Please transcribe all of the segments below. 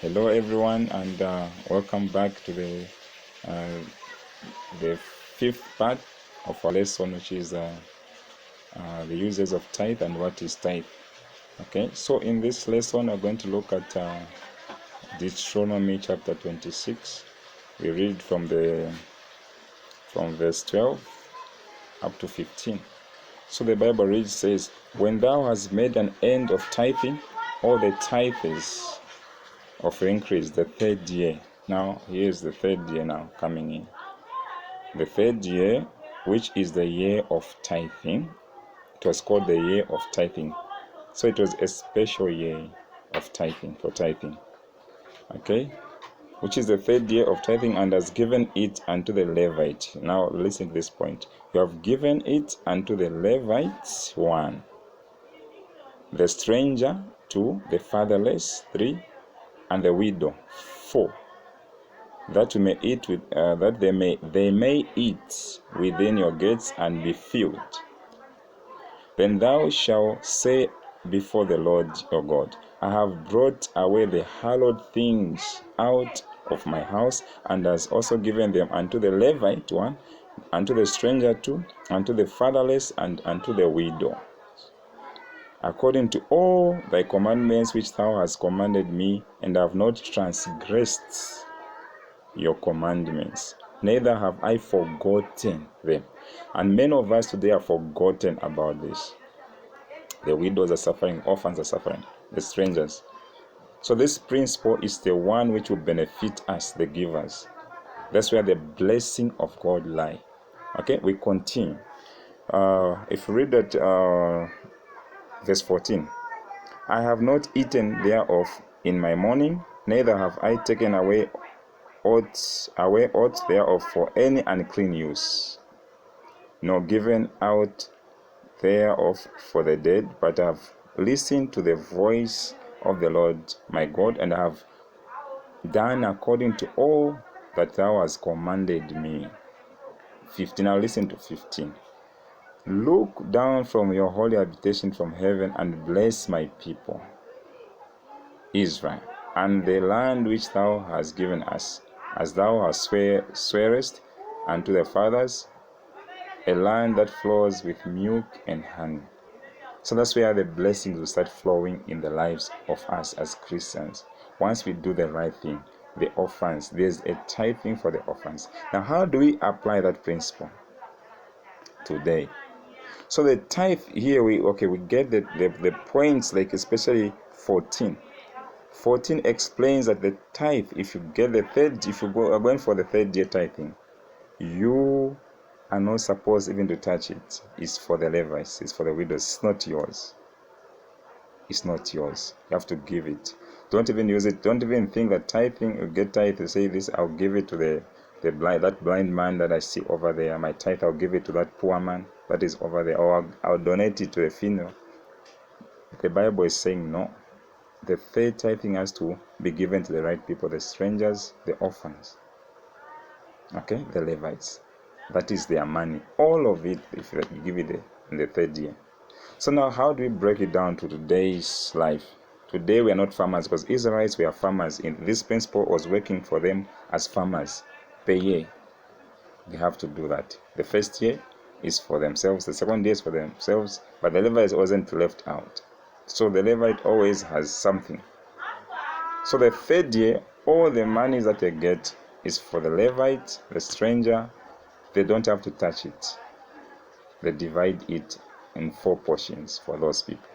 Hello, everyone, and welcome back to uh, the fifth part of our lesson, which is the uses of tithe and what is tithe. Okay, so in this lesson, we're going to look at Deuteronomy chapter 26. We read from verse 12 up to 15. So the Bible reads says, "When thou hast made an end of tithing, all the tithes of increase the third year." Now, here's the third year now coming in. The third year, which is the year of tithing, it was called the year of tithing. So it was a special year of tithing, for tithing. Okay? Which is the third year of tithing, and has given it unto the Levite. Now listen to this point. You have given it unto the Levite, 1. The stranger, 2. The fatherless, 3. And the widow, 4. That you may eat with, that they may eat within your gates and be filled. Then thou shalt say before the Lord your God, I have brought away the hallowed things out of my house, and has also given them unto the Levite, 1, unto the stranger, 2, unto the fatherless, and unto the widow, according to all thy commandments which thou hast commanded me, and have not transgressed your commandments, neither have I forgotten them. And many of us today are forgotten about this. The widows are suffering, orphans are suffering, the strangers. So this principle is the one which will benefit us, the givers. That's where the blessing of God lie. Okay, we continue. If we read that verse 14, I have not eaten thereof in my mourning, neither have I taken away aught thereof for any unclean use, nor given out thereof for the dead, but have listened to the voice of the Lord my God, and have done according to all that thou hast commanded me. 15. Now listen to 15. Look down from your holy habitation from heaven, and bless my people Israel, and the land which thou hast given us, as thou hast swearest unto the fathers, a land that flows with milk and honey. So that's where the blessings will start flowing in the lives of us as Christians. Once we do the right thing, the orphans, there's a tithing for the orphans. Now, how do we apply that principle today? So the tithe here, we get the points, like especially 14. 14 explains that the tithe, if you are going for the third year tithing, you are not supposed even to touch it. It's for the Levites, it's for the widows, it's not yours. It's not yours. You have to give it. Don't even use it. Don't even think that tithing, you get tithe, you say this, I'll give it to the blind man that I see over there. My tithe, I'll give it to that poor man that is over there, or I'll donate it to the funeral. The Bible is saying no. The third tithing has to be given to the right people, the strangers, the orphans, okay, the Levites. That is their money. All of it, if you give it in the third year. So now, how do we break it down to today's life? Today we are not farmers, because Israelites were farmers. In this principle was working for them as farmers per year. They have to do that. The first year is for themselves, the second year is for themselves, but the Levite wasn't left out. So the Levite always has something. So the third year, all the money that they get is for the Levite, the stranger. They don't have to touch it. They divide it in 4 portions for those people.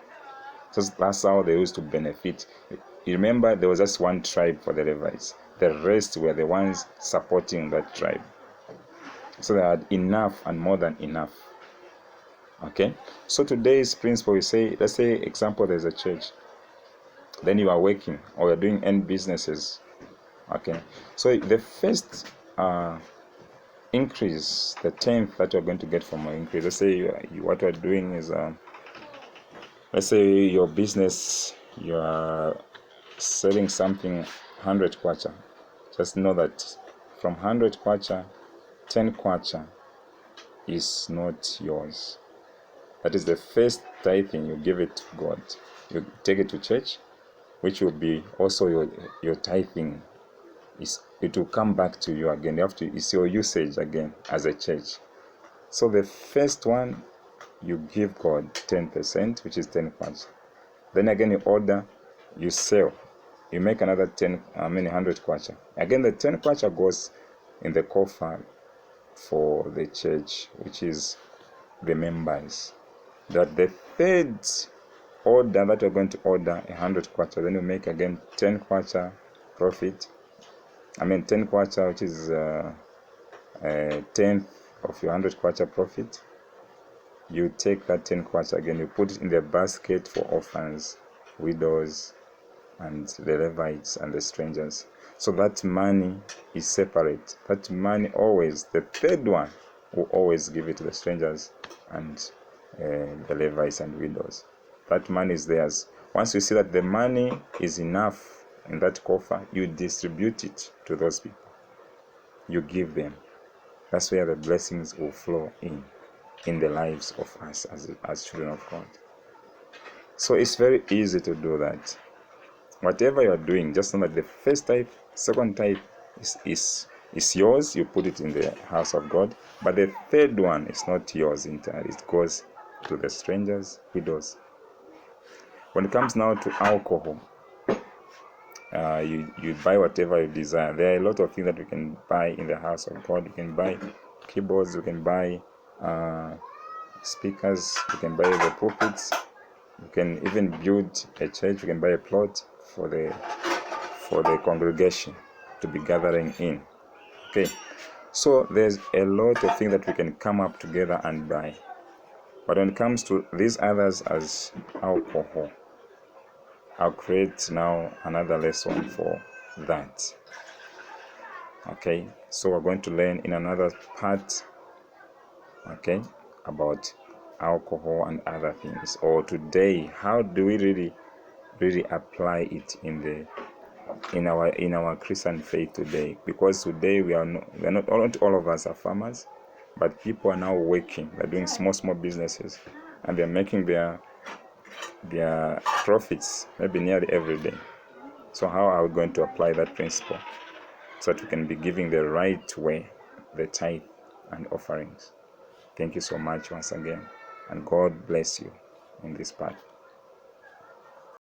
So that's how they used to benefit. You remember, there was just one tribe for the Levites. The rest were the ones supporting that tribe. So they had enough and more than enough. Okay? So today's principle, we say, let's say, example, there's a church. Then you are working, or you're doing end businesses. Okay? So the first increase, the 10th that you're going to get from an increase, let's say what you're doing is, let's say your business, you are selling something 100 kwacha. Just know that from 100 kwacha, 10 kwacha is not yours. That is the first tithing. You give it to God. You take it to church, which will be also your tithing. It will come back to you again. It's your usage again as a church. So the first one, you give God 10%, which is 10 kwacha. Then again you order, you sell, you make another 100 kwacha. Again the 10 kwacha goes in the coffer for the church, which is the members. That the third order that you're going to order 100 kwacha, then you make again 10 kwacha profit. 10 kwacha, which is a tenth of your 100 kwacha profit. You take that 10 kwacha again, you put it in the basket for orphans, widows, and the Levites and the strangers. So that money is separate. That money always, the third one, will always give it to the strangers and the Levites and widows. That money is theirs. Once you see that the money is enough in that coffer, you distribute it to those people. You give them. That's where the blessings will flow in the lives of us as children of God. So it's very easy to do that. Whatever you are doing, just know that the first tithe, second tithe is yours. You put it in the house of God. But the third one is not yours entirely. It goes to the strangers, widows. When it comes now to alcohol, you buy whatever you desire. There are a lot of things that we can buy in the house of God. You can buy keyboards, you can buy speakers, you can buy the pulpits, you can even build a church, you can buy a plot for the congregation to be gathering in. Okay, so there's a lot of things that we can come up together and buy. But when it comes to these others as alcohol, I'll create now another lesson for that. Okay, so we're going to learn in another part, okay, about alcohol and other things. Or today, how do we really apply it in our Christian faith today? Because today we are not all of us are farmers, but people are now working. They're doing small businesses, and they're making their profits maybe nearly every day. So how are we going to apply that principle so that we can be giving the right way, the tithe and offerings? Thank you so much once again, and God bless you in this part.